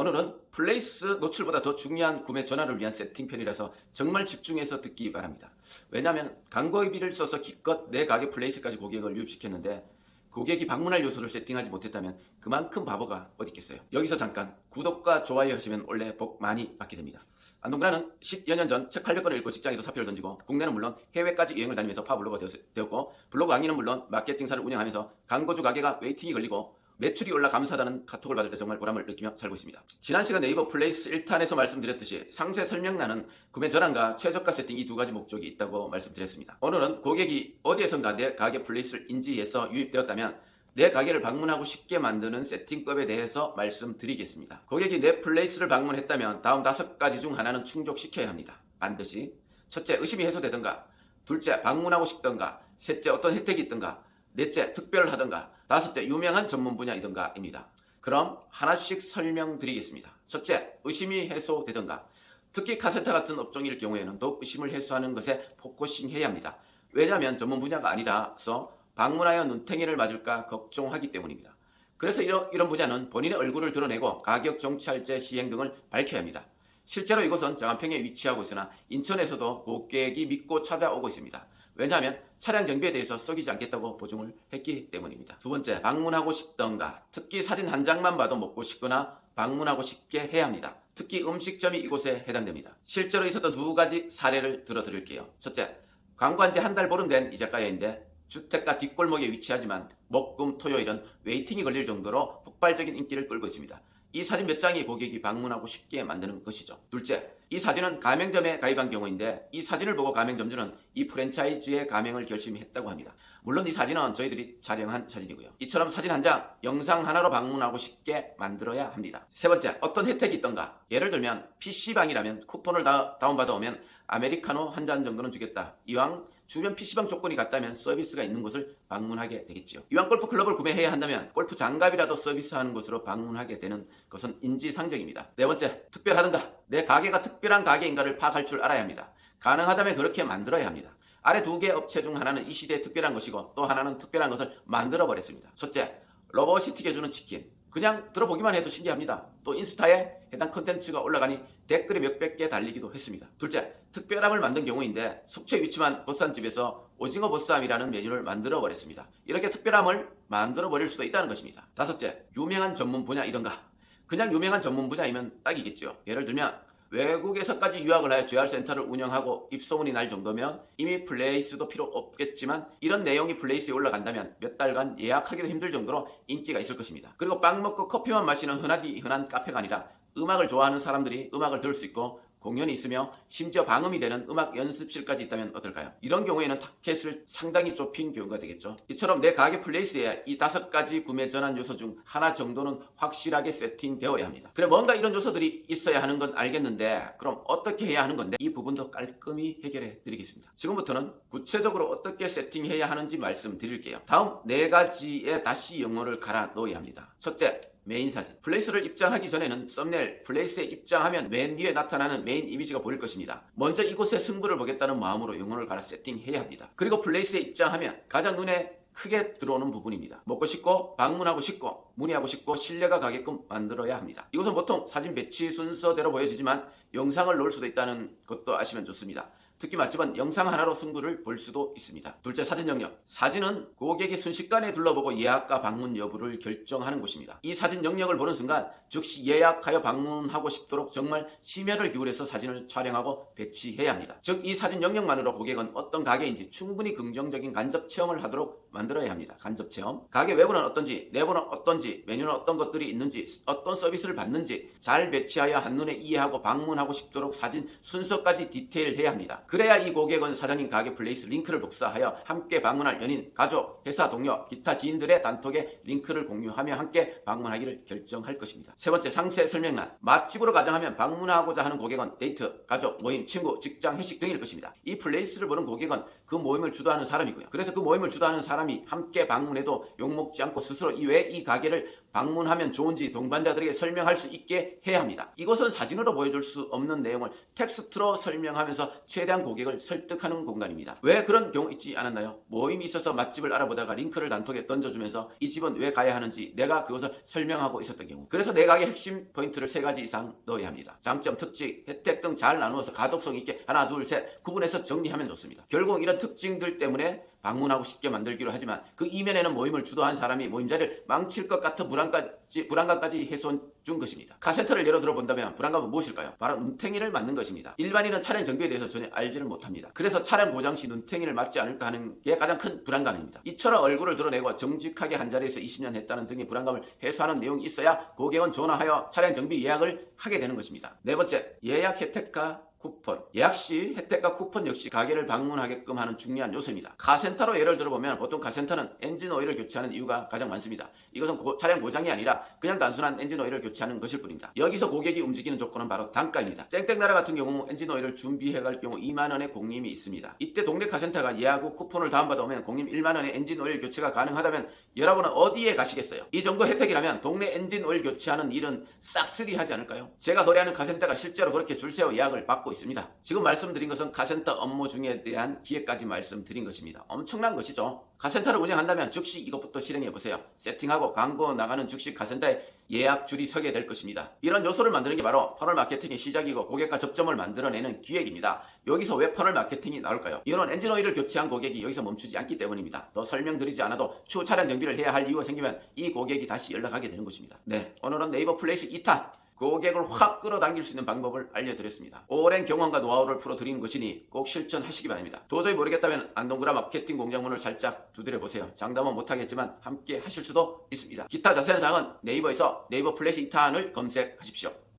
오늘은 플레이스 노출보다 더 중요한 구매 전환을 위한 세팅편이라서 정말 집중해서 듣기 바랍니다. 왜냐하면 광고비를 써서 기껏 내 가게 플레이스까지 고객을 유입시켰는데 고객이 방문할 요소를 세팅하지 못했다면 그만큼 바보가 어디 있겠어요. 여기서 잠깐 구독과 좋아요 하시면 원래 복 많이 받게 됩니다. 안동그라는 10여 년 전 책 800권을 읽고 직장에서 사표를 던지고 국내는 물론 해외까지 여행을 다니면서 파블로거가 되었고, 블로그 강의는 물론 마케팅사를 운영하면서 광고주 가게가 웨이팅이 걸리고 매출이 올라 감사하다는 카톡을 받을 때 정말 보람을 느끼며 살고 있습니다. 지난 시간 네이버 플레이스 1탄에서 말씀드렸듯이 상세 설명란은 구매 전환과 최저가 세팅 이 두 가지 목적이 있다고 말씀드렸습니다. 오늘은 고객이 어디에선가 내 가게 플레이스를 인지해서 유입되었다면 내 가게를 방문하고 쉽게 만드는 세팅법에 대해서 말씀드리겠습니다. 고객이 내 플레이스를 방문했다면 다음 5가지 중 하나는 충족시켜야 합니다. 반드시. 첫째, 의심이 해소되든가. 둘째, 방문하고 싶던가. 셋째, 어떤 혜택이 있던가. 넷째, 특별하던가. 다섯째, 유명한 전문 분야이던가 입니다. 그럼 하나씩 설명드리겠습니다. 첫째, 의심이 해소되던가. 특히 카센터 같은 업종일 경우에는 더욱 의심을 해소하는 것에 포커싱 해야 합니다. 왜냐하면 전문 분야가 아니라서 방문하여 눈탱이를 맞을까 걱정하기 때문입니다. 그래서 이런 분야는 본인의 얼굴을 드러내고 가격 정찰제 시행 등을 밝혀야 합니다. 실제로 이곳은 장안평에 위치하고 있으나 인천에서도 고객이 믿고 찾아오고 있습니다. 왜냐하면 차량 정비에 대해서 썩이지 않겠다고 보증을 했기 때문입니다. 두 번째, 방문하고 싶던가. 특히 사진 한 장만 봐도 먹고 싶거나 방문하고 싶게 해야 합니다. 특히 음식점이 이곳에 해당됩니다. 실제로 있었던 2가지 사례를 들어드릴게요. 첫째, 광고한 지 한 달 보름 된 이자카야인데 주택가 뒷골목에 위치하지만 목, 금, 토요일은 웨이팅이 걸릴 정도로 폭발적인 인기를 끌고 있습니다. 이 사진 몇 장이 고객이 방문하고 쉽게 만드는 것이죠. 둘째, 이 사진은 가맹점에 가입한 경우인데 이 사진을 보고 가맹점주는 이 프랜차이즈의 가맹을 결심했다고 합니다. 물론 이 사진은 저희들이 촬영한 사진이고요. 이처럼 사진 한 장, 영상 하나로 방문하고 쉽게 만들어야 합니다. 세 번째, 어떤 혜택이 있던가. 예를 들면 PC방이라면 쿠폰을 다운받아 오면 아메리카노 한 잔 정도는 주겠다. 이왕 주변 PC방 조건이 같다면 서비스가 있는 곳을 방문하게 되겠지요. 이왕 골프클럽을 구매해야 한다면 골프 장갑이라도 서비스하는 곳으로 방문하게 되는 것은 인지상정입니다. 네 번째, 특별하던가. 내 가게가 특별한 가게인가를 파악할 줄 알아야 합니다. 가능하다면 그렇게 만들어야 합니다. 아래 2개 업체 중 하나는 이 시대에 특별한 것이고 또 하나는 특별한 것을 만들어 버렸습니다. 첫째, 로봇이 튀겨주는 치킨. 그냥 들어보기만 해도 신기합니다. 또 인스타에 해당 컨텐츠가 올라가니 댓글이 몇백 개 달리기도 했습니다. 둘째, 특별함을 만든 경우인데 속초에 위치한 보쌈집에서 오징어 보쌈이라는 메뉴를 만들어 버렸습니다. 이렇게 특별함을 만들어 버릴 수도 있다는 것입니다. 다섯째, 유명한 전문 분야이던가. 그냥 유명한 전문 분야이면 딱이겠죠. 예를 들면 외국에서까지 유학을 하여 JR센터를 운영하고 입소문이 날 정도면 이미 플레이스도 필요 없겠지만 이런 내용이 플레이스에 올라간다면 몇 달간 예약하기도 힘들 정도로 인기가 있을 것입니다. 그리고 빵 먹고 커피만 마시는 흔한 카페가 아니라 음악을 좋아하는 사람들이 음악을 들을 수 있고 공연이 있으며 심지어 방음이 되는 음악 연습실까지 있다면 어떨까요? 이런 경우에는 타켓을 상당히 좁힌 경우가 되겠죠. 이처럼 내 가게 플레이스에 이 5가지 구매 전환 요소 중 하나 정도는 확실하게 세팅되어야 합니다. 그래, 뭔가 이런 요소들이 있어야 하는 건 알겠는데 그럼 어떻게 해야 하는 건데 이 부분도 깔끔히 해결해 드리겠습니다. 지금부터는 구체적으로 어떻게 세팅해야 하는지 말씀드릴게요. 다음 4가지에 다시 영어를 갈아 넣어야 합니다. 첫째, 메인 사진. 플레이스를 입장하기 전에는 썸네일, 플레이스에 입장하면 맨 위에 나타나는 메인 이미지가 보일 것입니다. 먼저 이곳의 승부를 보겠다는 마음으로 영혼을 갈아 세팅해야 합니다. 그리고 플레이스에 입장하면 가장 눈에 크게 들어오는 부분입니다. 먹고 싶고 방문하고 싶고 문의하고 싶고 신뢰가 가게끔 만들어야 합니다. 이것은 보통 사진 배치 순서대로 보여지지만 영상을 넣을 수도 있다는 것도 아시면 좋습니다. 특히 맛집은 영상 하나로 승부를 볼 수도 있습니다. 둘째, 사진 영역. 사진은 고객이 순식간에 둘러보고 예약과 방문 여부를 결정하는 곳입니다. 이 사진 영역을 보는 순간 즉시 예약하여 방문하고 싶도록 정말 심혈을 기울여서 사진을 촬영하고 배치해야 합니다. 즉 이 사진 영역만으로 고객은 어떤 가게인지 충분히 긍정적인 간접 체험을 하도록 만들어야 합니다. 간접 체험. 가게 외부는 어떤지, 내부는 어떤지, 메뉴는 어떤 것들이 있는지, 어떤 서비스를 받는지 잘 배치하여 한눈에 이해하고 방문하고 싶도록 사진 순서까지 디테일해야 합니다. 그래야 이 고객은 사장님 가게 플레이스 링크를 복사하여 함께 방문할 연인, 가족, 회사 동료, 기타 지인들의 단톡에 링크를 공유하며 함께 방문하기를 결정할 것입니다. 세 번째, 상세 설명란. 맛집으로 가정하면 방문하고자 하는 고객은 데이트, 가족, 모임, 친구, 직장, 회식 등일 것입니다. 이 플레이스를 보는 고객은 그 모임을 주도하는 사람이고요. 그래서 그 모임을 주도하는 사람이 함께 방문해도 욕먹지 않고 스스로 왜 이 가게를 방문하면 좋은지 동반자들에게 설명할 수 있게 해야 합니다. 이것은 사진으로 보여줄 수 없는 내용을 텍스트로 설명하면서 최대한 다양한 고객을 설득하는 공간입니다. 왜 그런 경우 있지 않았나요? 모임이 있어서 맛집을 알아보다가 링크를 단톡에 던져주면서 이 집은 왜 가야 하는지 내가 그것을 설명하고 있었던 경우. 그래서 내 가게 핵심 포인트를 3가지 이상 넣어야 합니다. 장점, 특징, 혜택 등 잘 나누어서 가독성 있게 하나, 둘, 셋 구분해서 정리하면 좋습니다. 결국 이런 특징들 때문에 방문하고 쉽게 만들기로 하지만 그 이면에는 모임을 주도한 사람이 모임 자리를 망칠 것 같은 불안감까지 해소해 준 것입니다. 카센터를 예로 들어 본다면 불안감은 무엇일까요? 바로 눈탱이를 맞는 것입니다. 일반인은 차량 정비에 대해서 전혀 알지를 못합니다. 그래서 차량 고장 시 눈탱이를 맞지 않을까 하는 게 가장 큰 불안감입니다. 이처럼 얼굴을 드러내고 정직하게 한 자리에서 20년 했다는 등의 불안감을 해소하는 내용이 있어야 고객은 전화하여 차량 정비 예약을 하게 되는 것입니다. 네 번째, 예약 혜택과 쿠폰. 예약 시 혜택과 쿠폰 역시 가게를 방문하게끔 하는 중요한 요소입니다. 카센터로 예를 들어보면 보통 카센터는 엔진 오일을 교체하는 이유가 가장 많습니다. 이것은 차량 고장이 아니라 그냥 단순한 엔진 오일을 교체하는 것일 뿐입니다. 여기서 고객이 움직이는 조건은 바로 단가입니다. 땡땡나라 같은 경우 엔진 오일을 준비해갈 경우 2만원의 공임이 있습니다. 이때 동네 카센터가 예약 후 쿠폰을 다운받아 오면 공임 1만원의 엔진 오일 교체가 가능하다면 여러분은 어디에 가시겠어요? 이 정도 혜택이라면 동네 엔진 오일 교체하는 일은 싹쓸이 하지 않을까요? 제가 거래하는 카센터가 실제로 그렇게 줄 세워 예약을 받고 있습니다. 지금 말씀드린 것은 카센터 업무 중에 대한 기획까지 말씀드린 것입니다. 엄청난 것이죠. 카센터를 운영한다면 즉시 이것부터 실행해보세요. 세팅하고 광고 나가는 즉시 카센터에 예약 줄이 서게 될 것입니다. 이런 요소를 만드는 게 바로 퍼널 마케팅의 시작이고 고객과 접점을 만들어내는 기획입니다. 여기서 왜 퍼널 마케팅이 나올까요? 이유는 엔진 오일을 교체한 고객이 여기서 멈추지 않기 때문입니다. 더 설명드리지 않아도 추후 차량 정비를 해야 할 이유가 생기면 이 고객이 다시 연락하게 되는 것입니다. 네, 오늘은 네이버 플레이스 2탄 고객을 확 끌어당길 수 있는 방법을 알려드렸습니다. 오랜 경험과 노하우를 풀어드린 것이니 꼭 실천하시기 바랍니다. 도저히 모르겠다면 안동그라 마케팅 공장문을 살짝 두드려보세요. 장담은 못하겠지만 함께 하실 수도 있습니다. 기타 자세한 사항은 네이버에서 네이버 플래시 2탄을 검색하십시오.